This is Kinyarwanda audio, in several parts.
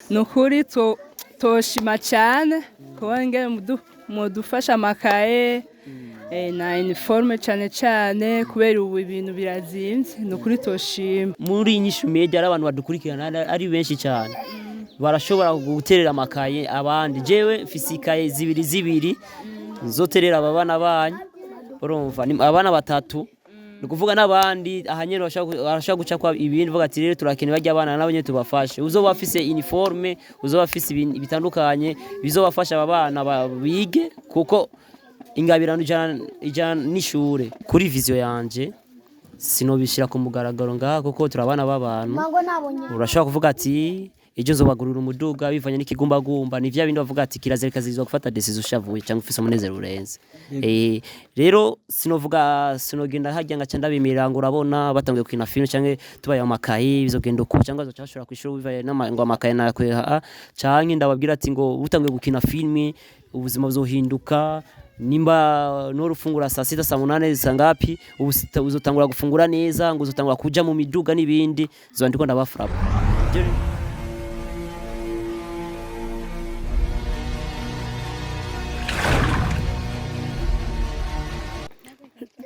nukuri toshima cyane kuba ngene mudufasha amakaye na uniforme cyane kubera ubu ibintu birazimvye nukuri toshima. Muri inyishu media ari abantu badukurikirana ari benshi cyane barashobora guterera amakaye abandi. Jewe mfise ikaye zibiri nzoterera abana banyu urumva ni abana batatu nukuvuga n'abandi ahanyene barashaka guca kwa ibintu vuga ati rero turakene bajya abana nabo nyene tubafashe uzoba afise uniforme uzoba afise bitandukanye bizobafasha abana bige kuko ingabirano ijana n'ishure. Kuri vision yanje sinobishira ku mugaragaro ngaha kuko turabana b'abantu urashaka kuvuga ati ejo nzobagurura umuduga bivanye n'ikigumbagumba ni vya bindi bavuga ati kirazereka zizwa gufata decision ushavuye cyangwa ufise umunezero urenze. Rero sinogenda hajya ngaca ndabimirira ngo urabona batangiye kwina film cyangwa tubaye amakaye bizogenda uko cyangwa zocyashobora kwishura bivaye ngo amakaye nakweha cyangwa ndababwira ati ngo utangiye gukina film ubuzima buzohinduka nimba norufungura saa 6 saa 8 sangapi uzotangura gufungura neza ngo uzotangura kuja mu miduga n'ibindi zo ndiko ndabafrapa.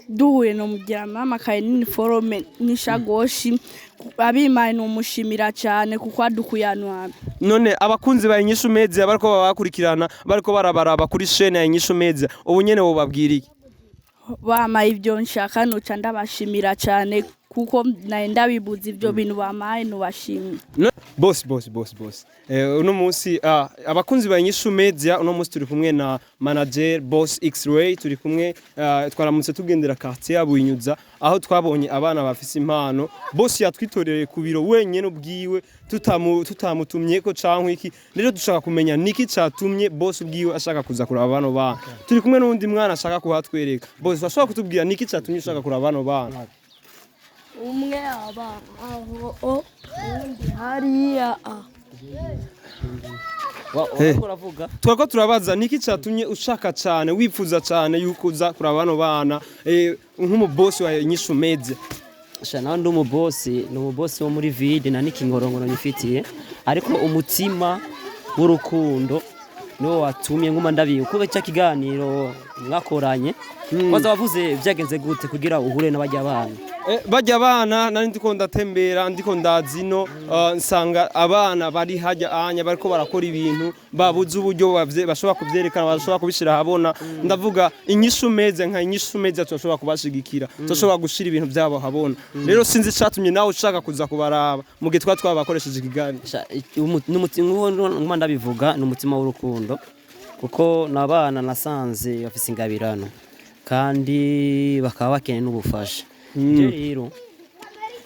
Duhuye no mujyana amakaye n'uniforme n'ishagoshi abimaye no mushimira cyane kuko adukuyanwa. None abakunzi ba Inyishu Media bariko babakurikirana bariko barabaraba kuri chaîne ya Inyishu Media ubu nyene bo babwiriki bamaye ibyo nshaka no cyanda bashimira cyane kuko naenda bibuza ibyo bintu bamaye no bashimira. Boss uno munsi abakunzi ba Inyishu Media uno munsi turi kumwe na manager Boss X-Ray turi kumwe twaramutse tugendera quartier ya Buyinyuza aho twabonye abana bafise impano. Boss yatwitoreye ku biro wenyene ubwiwe tutamutumye ko canke iki rero dushaka kumenya niki catumye Boss ubwiwe ashaka kuza kuraba bano bana. Turi kumwe n'undi mwana ashaka kuhatwereka. Boss washaka kutubwira niki catumye ushaka kuraba bano bana. Umwe aba aho undi hariya uravuga twako turabaza niki catumye ushaka cyane wifuza cyane yuko uza kuraba bano bana nk'umu boss wa Inyishu Media. Shana ndo mu boss wo muri vide na nikingorongoro nyifitiye ariko umutima w'urukundo no watumye nguma ndabiye kuko cya kiganiro mwakoranye kwaza bavuze byagenze gute kugira uhure n'abajya abana. Bajya abana nari ndiko ndatembera ndiko ndazino nsanga abana bari hajya anya bariko barakora ibintu babuze uburyo bashobora kuvyerekana bashobora kubishira habona. Ndavuga Inyishu Media nka Inyishu Media tushobora kubashigikira tushobora gushira ibintu byabo habona. Rero sinzi catumye nawe ushaka kuza kubaraba mugihe twabakoresheje ikigani n'umutima ndabivuga n'umutima w'urukundo kuko nabana nasanze bafise ingabirano kandi bakaba bakeneye n'ubufasha. Rero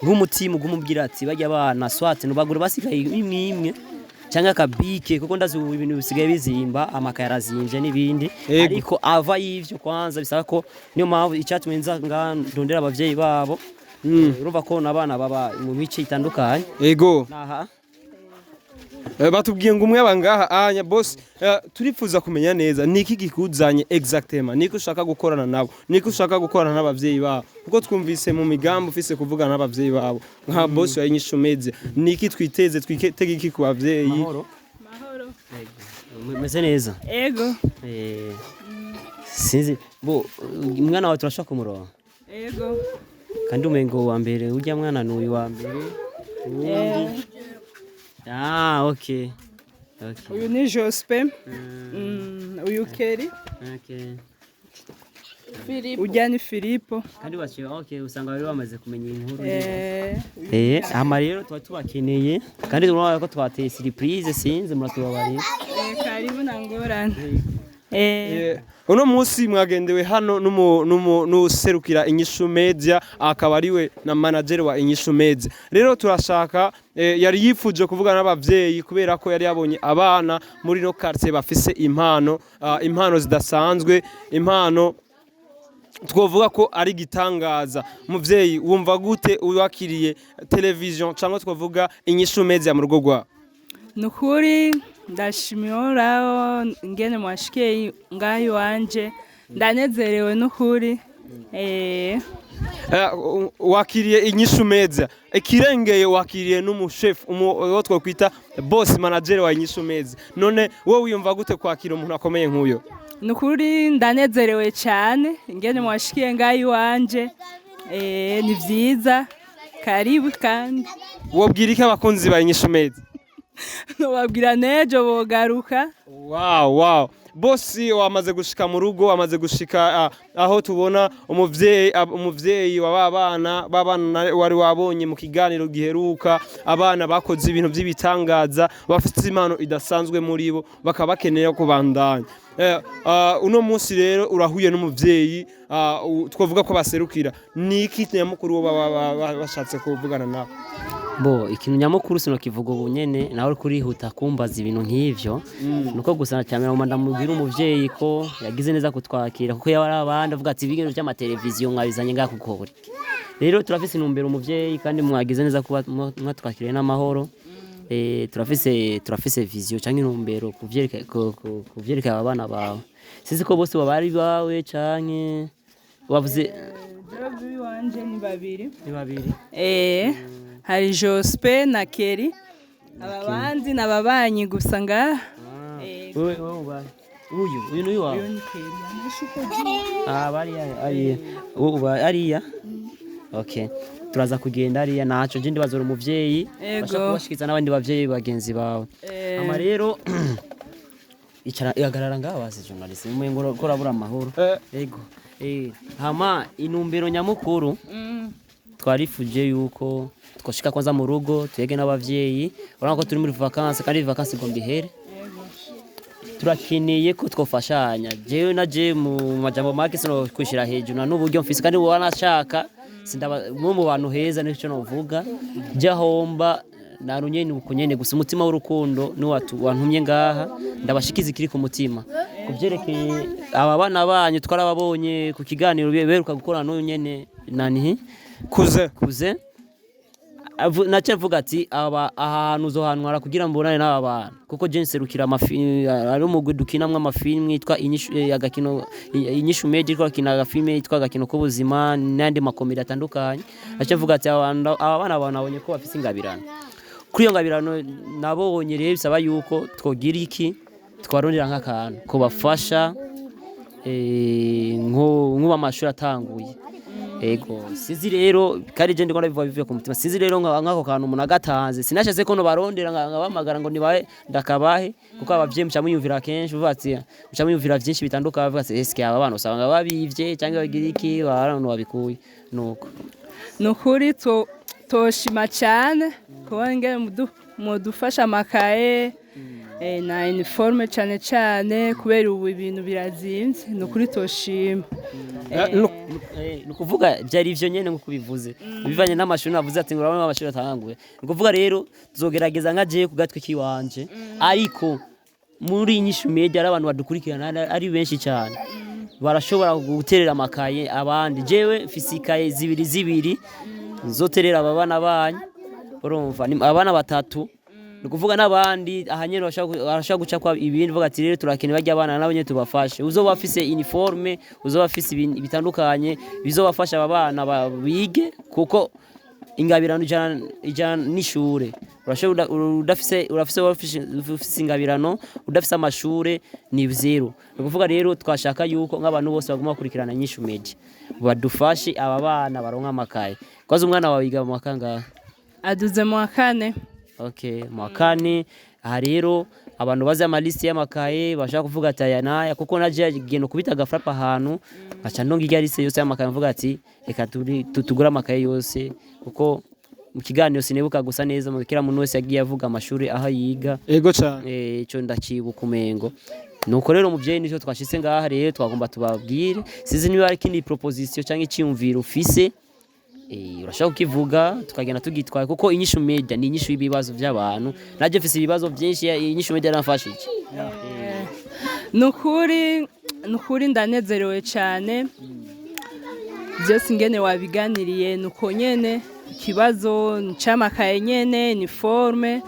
nk'umutima ugumubwira ati bajya abana swate nubagure basigaye imwe cyangwa kabike kuko ndazi ibintu bisigaye bizimba amakaye arazimvye n'ibindi ariko ava yivyo kwanza bisaba ko niyo mpamvu icyatumwe nza ndondera abavyeyi babo urumva ko nabana baba mu mice itandukanye. Ego naha batubwiye ngo umwe abangaha anya boss turifuza kumenya neza niki gikuzanye exactement niko ushaka gukorana nabo niko ushaka gukorana n'abavyeyi babo kuko twumvise mu migambo ufise kuvugana n'abavyeyi babo nka boss wa Inyishu Media niki twitege iki ku bavyeyi. Mahoro meze neza ego sinzi bo mwana wawe turashaka kumuronka ego kandi umengo wa mbere ujya mwana n'uyu wa mbere okay. Uyu ni Jospe uyu Keri ujya ni Filipo kandi baciye usanga bari bamaze kumenya inkuru ama rero tubakeneye kandi urabona ko twateye surprise sinzi muratubabarira karibu nangorane uno munsi mwagendewe hano n'userukira Inyishu Media akaba ariwe na manager wa Inyishu Media. Rero turashaka yari yifuje kuvugana n'abavyeyi kubera ko yari yabonye abana muri no quartier bafise impano zidasanzwe impano twovuga ko ari gitangaza. Muvyeyi wumva gute uwakiriye television cyangwa twovuga Inyishu Media mu rugo rwa nukuri ndashimira ngene mwashike ngaho wanje ndanezerewe nukuri wakiriye inyishu meza ikirengeye wakiriye n'umushefu uwo twakwita boss manager wa inyishu meza none wowe wiyumva gute kwakira umuntu akomeye nk'uyo nukuri ndanezerewe cyane ingene mwashikiye ngayi wanje ni vyiza karibu kandi wobwira iki abakunzi ba inyishu meza nobabwira nejo bogaruka wow bosi wamaze gushika mu rugo wamaze gushika aho tubona umuvyeyi wa babana wari wabonye mu kiganiro giheruka abana bakoze ibintu by'ibitangaza bafite impano idasanzwe muri bo bakaba bakeneye kubandanya uno munsi rero urahuye n'umuvyeyi twavuga ko baserukira niki nyamukuru bashatse kuvugana nawe bo ikintu nyamukuru sino kivuga ubu nyene nawe kurihuta kumbaza ibintu nk'ivyo nuko gusa cyane mu ndamubwira umuvyeyi ko yagize neza kutwakira kuko yari abandi avuga ati ibintu by'amateleviziyo mwabizanye ngaha kukora rero turafise intumbero umuvyeyi kandi mwagize neza kuba mwatwakiriye n'amahoro turafise vision cyangwa intumbero kuvyerekeye abana bawe sizi ko bose babari bawe canke wavuze wanje ni babiri hari Jospe na Keri abandi nababanyi gusa ngaha uyu ni wawe ariya okay turaza kugenda ariya naco je ndibazora umuvyeyi bashaka kubashikiza n'abandi bavyeyi bagenzi bawe ama rero ihagarara ngaha basi journalist umengo korabura amahoro yego hama inumbero nyamukuru twarifuje yuko twoshika kwanza mu rugo tuyege n'abavyeyi urana ko turi muri vacances kandi vacances igomba ihere turakeneye ko twofashanya jewe na je mu majambo make sino kwishira hejuru n'uburyo mfise kandi wanashaka sindaba mu bantu heza nico novuga jahomba narunye ni ukunyene gusa umutima w'urukundo ni wantumye ngaha ndabashikiza ikiri ku mutima kuvyerekeye aba bana banyu twarababonye ku kiganiro beruka gukora n'uyu nyene nani kuze nace avuga ati ahantu uzohanwara kugira mbonane n'aba bantu kuko je nserukira amafilm ari umugwi dukinamwe amafilm yitwa inyishu media ko akina agafilm yitwa agakino k'ubuzima n'andi makomedi atandukanye nace avuga ati aba bana babonye ko bafise ingabirano kuri iyo ngabirano nabonye rero bisaba yuko twogira iki twarondera nk'akantu ko bafasha nk'uba amashuri atanguye ego sizi rero kari je ndiko ndabivuga bivuye ku mutima sizi rero nk'ako kantu umuntu agatanze sinashaze ko no barondera nkabamagara ngo nibahe ndakabahe kuko abavyeyi mucamuyumvira kenshi uvuga ati mucamuyumvira byinshi bitandukanye bavuga ati eske aba bana usanga babivye cyangwa bagira iki barano babikuye nuko nukuri toshima cyane kubange mudufasha amakaye na uniforme cyane kubera ubu ibintu birazimvye nukuri toshima nukuvuga byari ivyo nyene nko kubivuze bivanye n'amashuri navuze ati ngurabona amashuri atanguye nukuvuga rero tuzogerageza nkaje kugatwe kiwanje ariko muri inyishu media ari abantu badukurikirana ari benshi cyane barashobora guterera amakaye abandi jewe fisikaye zibiri nzoterera abana banyu urumva abana batatu nukuvuga n'abandi ahanyene barashaka guca kwa ibindi vuga ati rero turakeneye bajya abana nabo nyene tubafashe uzoba afise uniforme uzoba afise ibintu bitandukanye bizobafasha aba bana bige kuko ingabirano ijana n'ishure urafise ingabirano udafise amashure ni zero nukuvuga rero twashaka yuko nk'abantu bose baguma bakurikirana inyishu media badufashe aba bana baronka amakaye kwaza umwana wawe yiga mu makanga aduze mu kane okay mwakane aha rero abantu bazi amaliste y'amakaye bashaka kuvuga ati aya naya kuko naje geno kubita gafrapa ahantu aca ndongiga liste yose y'amakaye mvuga ati reka tutugura amakaye yose kuko mu kiganiro sinebuka gusa neza mu kira muntu wese yagiye avuga amashuri aho yiga ego cyane ico ndakibuka umengo nuko rero umuvyeyi nico twashitse ngaha rero twagomba tubabwire sizi niba ari kindi proposition cyangwa icyumviro ufise urashaka kukivuga tukagenda tugitwaye kuko inyishu media ni inyishu y'ibibazo by'abantu naje mfise ibibazo byinshi inyishu media namfashije nukuri ndanezerewe cyane byose ingene wabiganiriye nuko nyene ikibazo ncamakaye nyene ni forme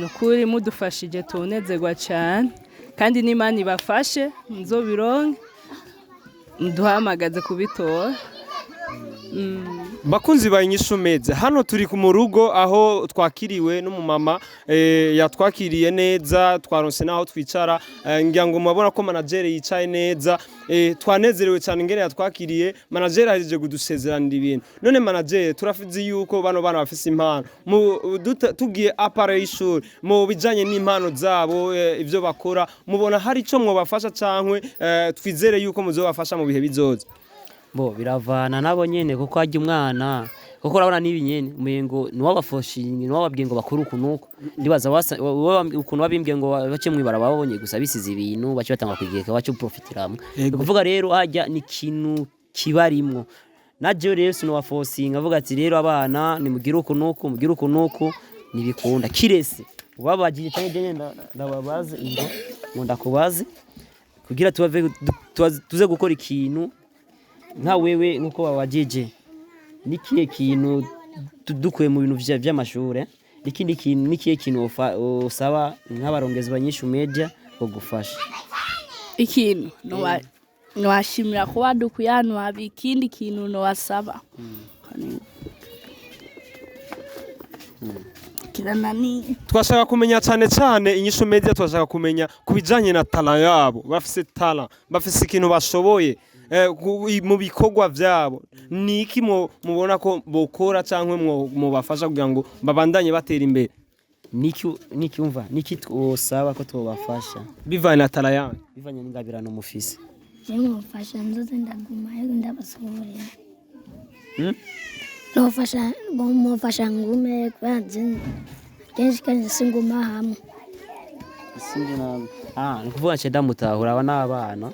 nukuri mudufashije tunezerwa cyane kandi n'Imana ibafashe nzobironke nduhamagaze kubitora bakunzi ba Inyishu Media, hano turi mu rugo aho twakiriwe n'umumama yatwakiriye neza, twaronse naho twicara, ngira ngo mubabona ko manager yicaye neza, twanezerewe cyane ingene yatwakiriye. Manager ahejeje kudusezeranira ibintu. None manager, turafizi yuko bano bana bafise impano, tugiye apare y'ishuri mu bijanye n'impano zabo, ivyo bakora, mubona hari ico mwobafasha cankwe twizere yuko muzobafasha mu bihe bizoza? Bo biravana nabo nyene kuko ajya umwana kuko urabona nibi nyene umengo ni wabafoshingi, ni wababwiye ngo bakuru kunuko ndibaza ukuntu wabimbwiye ngo bace mwibara babonye gusa bisize ibintu bace batanga kwigeka bace profitiramwe. Kuvuga rero hajya ni kintu kibarimwo naje rero sino wafosinga avuga ati rero abana ni mugira ukunuko nibikunda kirese wabagiye cyane genda ndababaze ingo ngunda kubaze kugira tuze gukora ikintu nka wewe nkuko babajije nikiye kintu dukuye mu bintu by'amashure ikindi kintu nikiye kintu usaba nk'abarongezi ba Inyishu Media bo gufasha ikintu no washimira ko wadukuye hano habi ikindi kintu no wasaba twashaka kumenya cyane Inyishu Media, twashaka kumenya kubijanye na talent yabo, bafise talent, bafise ikintu bashoboye mu bikorwa vyabo, niki mubona ko bokora cankwe mubafasha kugira ngo babandanye batera imbere? Niki umva niki twosaba ko tubafasha bivanye na talent yabo, bivanye n'ingabirano mufise? Mufasha nzoze ndaguma ndabasohorera mufasha ngume kwanze kenshi kandi singuma hamwe nikuvuga nce ndamutahura aba n'abana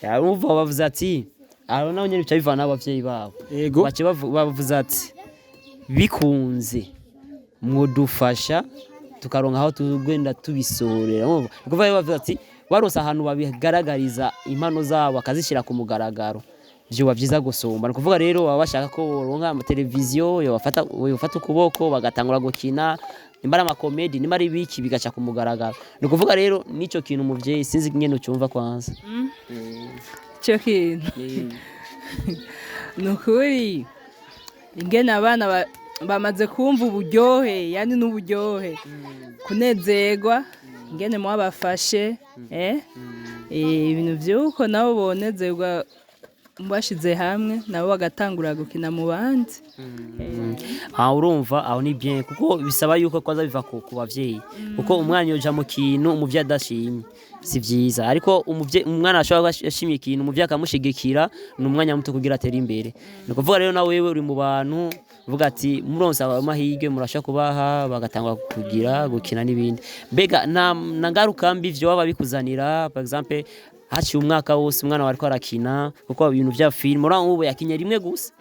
yarumva bavuze ati aro naho nyene bica bivana n'abavyeyi babo bace bavuze ati bikunze mwodufasha tukaronka aho tugenda tubisorera. Nikuvuga bavuze ati baronse ahantu babigaragariza impano zabo akazishira ku mugaragaro vyo bavyiza gusomba. Nikuvuga rero baba bashaka ko boronka ama televiziyo yo bafata ukuboko bagatangura gukina nimbara ama comedy nimbara ibiki bigaca ku mugaragaro. Nikuvuga rero nico kintu umuvyeyi sinzi nyene ucumva kwanza cyo kintu nukuri ingene abana bamaze kumva uburyohe yani n'uburyohe kunezerwa ingene mwabafashe ibintu vyuko nabo bonezerwa mbashize hamwe nabo bagatangura gukina mu bandi. Urumva aho ni bien kuko bisaba yuko kwaza biva ku bavyeyi kuko umwana yoja mu kintu umuvyeyi adashimye si vyiza, ariko umwana ashobora yashimye ikintu umuvyeyi akamushigikira n'umwanya muto kugira atera imbere. Nikuvuga rero nawe wewe uri mu bantu uvuga ati muronsa amahirwe murashaka kubaha bagatangwa kugira gukina n'ibindi. Mbega na ngaruka mbi vyo baba bikuzanira par exemple haci umwaka wose umwana wariko arakina kuko ibintu vya film urango ubu yakinye rimwe gusa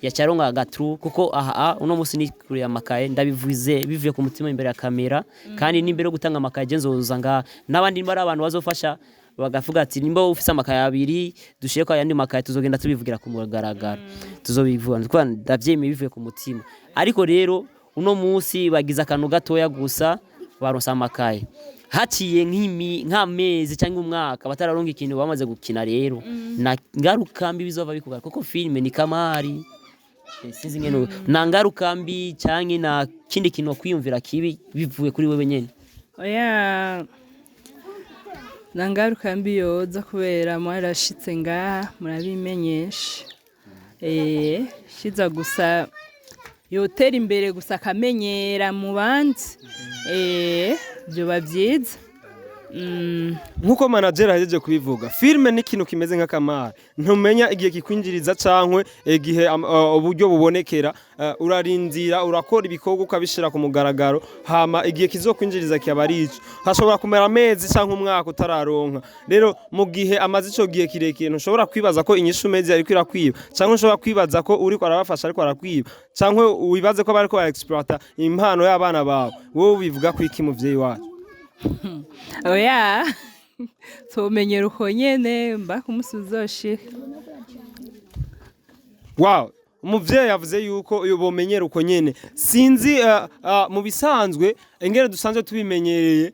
yacaronga gatru kuko uno musi ni kuri amakaye ndabivuze bivuye ku mutima imbere ya kamera kandi n'imbere yo gutanga amakaye genzoza nga nabandi mbara abantu bazofasha bagavuga ati nimba ufise amakaye abiri dushire ko ayandi makaye tuzogenda tubivugira ku mugaragaro tuzobivuga kuko ndavyemeye bivuye ku mutima. Ariko rero uno musi bagize akantu gatoya gusa baronsa amakaye haciye nk'amezi cyangwa umwaka batararonka ikintu bamaze gukina rero na ngaruka mbi bizova bikugara kuko filme ni kamari sinzi ngene na ngaruka mbi cyangwa na kindi kintu kwiyumvira kibi bivuye kuri wewe nyene. Oya na ngaruka mbi yoza kubera mwarashitse ngaha murabimenyesha shiza gusa yotera imbere gusa akamenyera mu bandi byo babyiza. Nkuko manager ahejeje kubivuga filme ni kintu kimeze nka kamari, ntumenya igihe kikwinjiriza cankwe igihe uburyo bubonekera, urarindira urakora ibikorwa ukabishira ku mugaragaro hama igihe kizokwinjiriza kiyabarico hashobora kumera amezi canke umwaka utararonka. Rero mu gihe amazi ico gihe kirekire ntushobora kwibaza ko Inyishu Media ariko irakwiba canke ushobora kwibaza ko uriko arabafasha ariko arakwiba canke wibaze ko bariko exploiter impano y'abana bawe. Wowe bivuga ko iki muvyeyi wacu? Oya tumenyera uko nyene mbaka umusuzoshira. Wow, umuvyeyi yavuze yuko bomenyera uko nyene. Sinzi mu bisanzwe engere dusanzwe tubimenyereye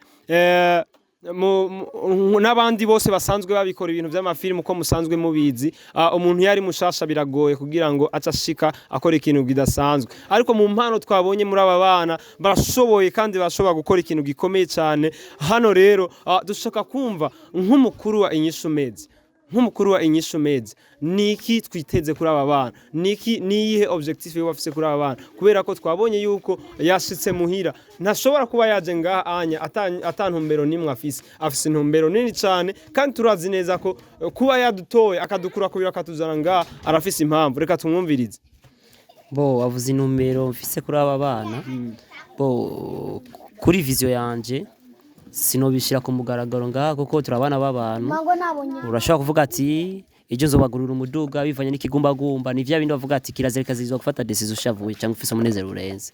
n'abandi bose basanzwe babikora ibintu by'amafilmu uko musanzwe mubizi, umuntu yari mushasha biragoye kugira ngo acashika akora ikintu kidasanzwe, ariko mu mpano twabonye muri aba bana barashoboye kandi bashobora gukora ikintu gikomeye cyane. Hano rero dushaka kumva nk'umukuru wa Inyishu Media, nk'umukuru wa Inyishu Media niki twiteze kuri aba bana, niki niyihe objectif yo bafise kuri aba bana, kubera ko twabonye yuko yashitse muhira ntashobora kuba yaje ngaha anya atantumbero nimwe afise intumbero nini cyane, kandi turazi neza ko kuba yadutoye akadukura kubira akatuzana ngaha arafise impamvu. Reka tumwumvirize. Bo avuze intumbero mfise kuri aba bana, bo kuri vision yanje sinobishira ku mugaragaro ngaha kuko turabana b'abantu, urashobora kuvuga ati ejo nzobagurira umuduga bivanye n'ikigumbagumba, ni vya bindi bavuga ati kirazereka zizwa gufata decision ushavuye cyangwa ufise umunezero urenze.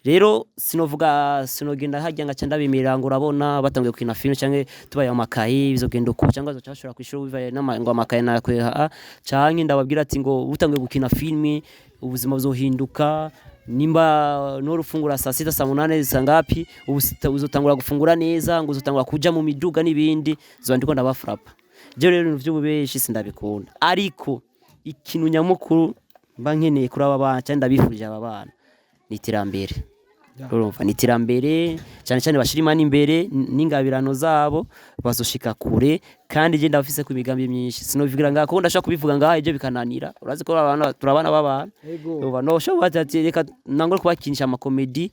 Rero sinogenda hajya ngaca ndabimirira ngo urabona batangiye gukina film cyangwa tubaye amakayi bizogenda uko cyangwa zocyashobora kwishura bivaye ngo amakayi nakweha cyangwa ndababwira ati ngo utangiye gukina film ubuzima buzohinduka, nimba norufungura saa 6 saa 8 sangapi uzotangura gufungura neza, ngo uzotangura kuja mu miduga n'ibindi zandiko ndabafrapa. Je rero ibintu by'ububeshi sindabikunda, ariko ikintu nyamukuru mba nkeneye kuri aba bana cyane ndabifurije aba bana ni iterambere. Urumva ni iterambere cyane cyane bashira imana imbere n'ingabirano zabo bazoshika kure, kandi je ndabafise ku imigambi myinshi sinovigira ngaha ko ndashaka kubivuga ngaha ejo bikananira. Urazi ko abantu turabana b'abana uba no shobora ati reka nangore kubakinisha amakomedi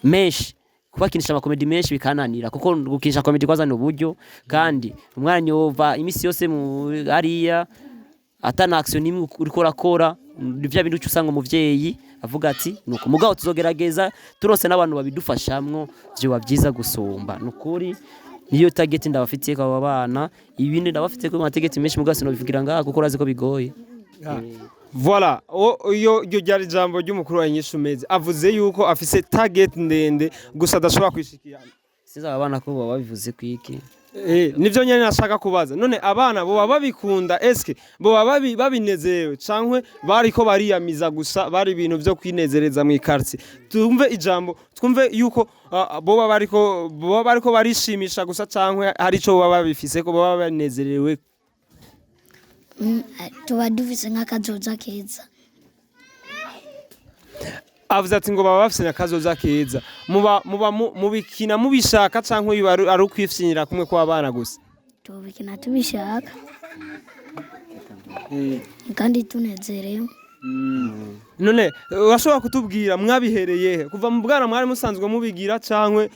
menshi, kubakinisha amakomedi menshi bikananira kuko gukinisha komedi kwaza no buryo, kandi umwana yova imisi yose mu ariya atana action nimwe uriko rakora bya bintu cyusanga umuvyeyi avuga ati nuko mugabo tuzogerageza turose n'abantu babidufashamwo byo babyiza gusumba. Nukuri niyo target ndabafitiye kwa bana, ibindi ndabafitiye ko amategeko menshi mugabo sinobivugira ngaha kuko urazi ko bigoye. Voilà, yo ryari jambo ry'umukuru wa Inyishu Media avuze yuko afise target ndende gusa adashobora kwishikirana. Siza abana ko baba bivuze kwiki. Nivyo nyene nashaka kubaza, none abana bo babikunda eske bo babinezerewe cankwe bariko bariyamiza gusa bari ibintu byo kwinezereza mu quartier? Tumve ijambo twumve yuko bo bariko barishimisha gusa cankwe hari ico baba bifise ko baba banezerewe. Tuba dufise nk'akazoza keza. Avuze ati ngo baba bafise n'akazoza keza, mubikina mubishaka cankwe ari ukwifyinyira kumwe kwa bana gusa? Tubikina tubishaka kandi tunezerewe. None urashobora kutubwira mwabihereye kuva mu bwana mwari musanzwe mubigira cankwe?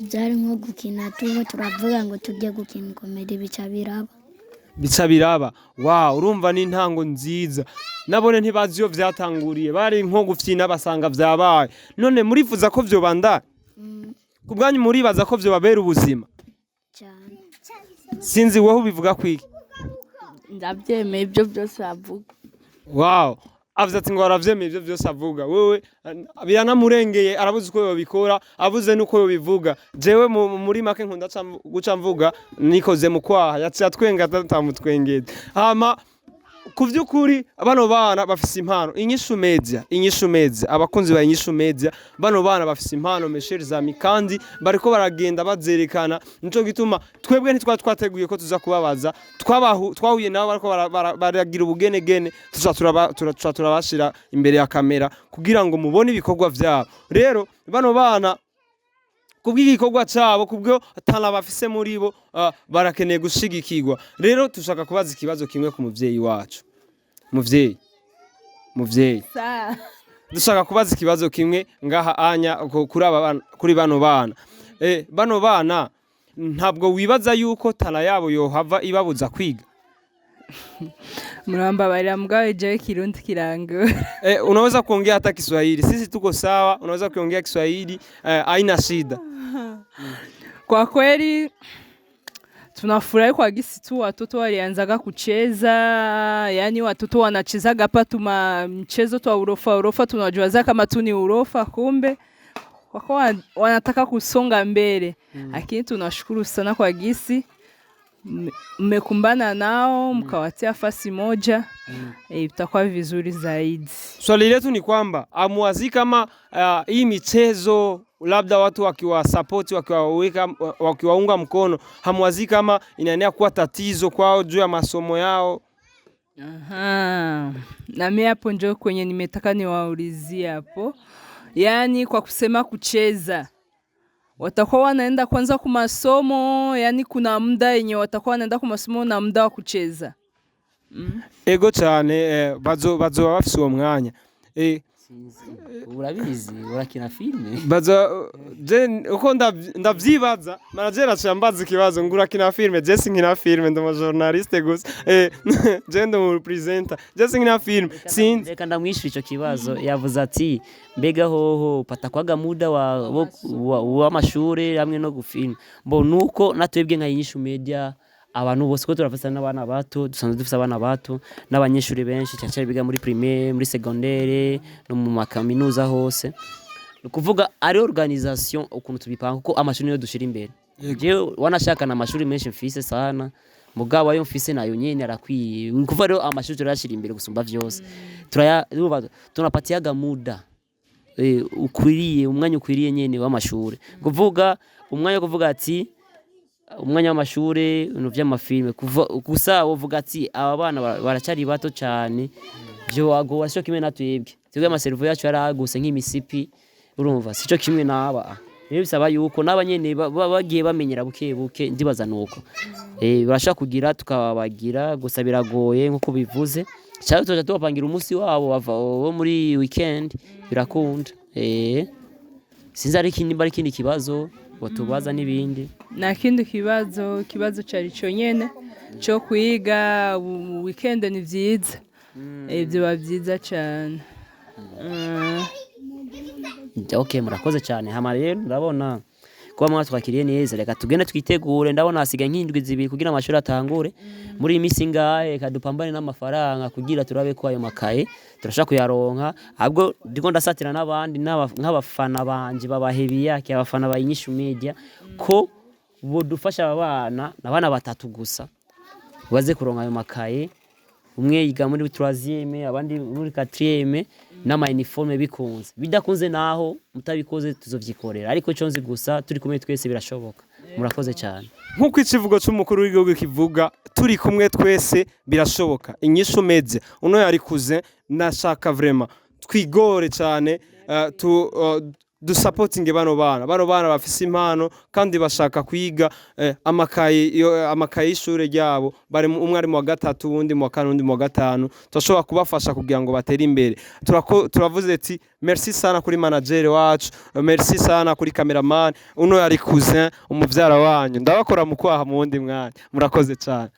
Byari nko gukina turavuga ngo tujye gukina komedi bica biraba. Wow, urumva ni intango nziza. Nabone ntibazi yo vyatanguriye, bari nko gufyina basanga vyabaye. None murifuza ko vyo banda? Kubwanyu muribaza ko vyo babera ubuzima? cyane. Sinzi wowe ubivuga kwiki? Ndabyemeye ibyo byose avuga. Wow, avuze ati ngo aravyemeye ibyo byose avuga. Wewe biranamurengeye, arabuze uko yobikora, abuze nuko yobivuga. Jewe muri make nkunda guca mvuga nikoze mu kwaha yaciye atwenga atamutwengeze. Hama kuvyukuri bano bana bafise impano. Inyishu Media abakunzi ba Inyishu Media bano bana bafise impano mesheri zami, kandi bariko baragenda bazerekana. Nico gituma twebwe ntitwateguye ko tuza kubabaza, twahuye nabo bariko baragira ubugenegene, turabashira imbere ya kamera kugira ngo mubone ibikorwa vyabo. Rero bano bana kubw'igikorwa cyabo kubwo atana bafise muri bo barakeneye gushigikirwa. Rero tushaka kubaza ikibazo kimwe ku muvyeyi wacu. Muvyeyi dushaka kubaza ikibazo kimwe ngaha anya kuri bano bana. Bano bana ntabwo wibaza yuko tana yabo yohava ibabuza kwiga? Mnaomba mgawe je Kirundi kirango. Unaweza kuongea hata Kiswahili. Sisi tuko sawa, unaweza kuongea Kiswahili, haina shida. Kwa kweli tunafurahi kwa gisi tu watoto walianzaga kucheza, yani watoto wanachezaga hapa tuma mchezo twa urofa tunajuaza kama tu ni urofa, kumbe wako wanataka kusonga mbele. Lakini tunashukuru sana kwa gisi mmekumbana nao mkawatia fasi moja, itakuwa vizuri zaidi. Swali letu ni kwamba amuwazi kama hii michezo labda watu wakiwa support wakiwaunga mkono, hamwazi kama inaenea kuwa tatizo kwao juu ya masomo yao? Aha. Na mimi hapo ndio kwenye nimetaka niwaulizie hapo. Yaani kwa kusema kucheza, watakuwa wanaenda kwanza kwa masomo, yani kuna muda yenye watakuwa wanaenda kwa masomo na muda wa kucheza? Ego cyane bazoba bafise uwo mwanya. urabizi urakina filme Uko ndavyibaza manager acambaza ikibazo ngo urakina filme, je sinkina filme, ndi umujournaliste gusa je ndi umupresenter, je sinkina filme. Reka ndamwishura ico kibazo. Yavuze ati mbega hoho patakwaga muda w'amashure hamwe no gufilma. Mbo nuko natwebwe nka Inyishu Media abantu bose ko turafasa n'abana bato, dusanzwe dufite abana bato n'abanyeshuri benshi cyane biga muri primaire, muri secondaire no mu makaminuza hose. Kuvuga ari organisation ukuntu tubipanga kuko amashuri yo dushira imbere. Je wanashaka na amashuri menshi mfise sana, mugabo ayo mfise nayo nyene arakwiye. Kuvuga rero amashuri turashira imbere gusumba vyose. Tunapatiaga muda ukwiriye, umwanya ukwiriye nyene w'amashuri. Kuvuga umwanya kuvuga ati umwanya w'amashure ibintu vy'amafilme gusa uvuga ati aba bana baracari bato cyane, byo wagora cyo kimwe natwebwe amaservo yacu yaraguse nk'imisipi, urumva sico kimwe naba. Rero bisaba yuko n'abanyene bagiye bamenyera buke buke, ndibaza nuko barashaka kugira tukabagira, gusa biragoye nkuko bivuze cyane. Tuja tubapangira umunsi wabo wo muri weekend, birakunda. Sinzi ari kindi kibazo watubaza n'ibindi. Na kindi kibazo cari cyo nyene cyo kwiga weekend ni vyiza. Ibyo bavyiza cyane. Okay, murakoze cyane. Hama rero ndabona kuba mwatwakiriye neza, reka tugende twitegure. Ndabona hasiga nk'indwi zibiri kugira amashuri atangure muri imisi ngahe, kadupambane n'amafaranga kugira turabe ko ayo makaye turashaka kuyaronka. Ahubwo ndiko ndasatira n'abandi nk'abafana banje babahebiyake, abafana ba Inyishu Media ko bodufasha abana batatu gusa baze kuronka ayo makaye. Umwe yiga muri 3e, abandi muri 4e, n'ama uniforme bikunze. Bidakunze naho mutabikoze tuzovyikorera, ariko cyo nzi gusa turi kumwe twese birashoboka. Murakoze cyane. Nkuko ikivugo cy'umukuru w'igihugu kivuga, turi kumwe twese birashoboka. Inyishu Media uno yarikuze, nashaka vraiment twigore cyane supporting bano bana bafise impano kandi bashaka kwiga amakaye y'ishure ryabo. Bari umwe ari mu wa gatatu, uwundi mu wa kane, uwundi mu wa gatanu. Turashobora kubafasha kugira ngo batere imbere. Turavuze ati merci sana kuri manager wacu, merci sana kuri cameraman, uno yari cousin umuvyara wanyu. Ndabakora mu kwaha mu wundi mwanya. Murakoze cyane.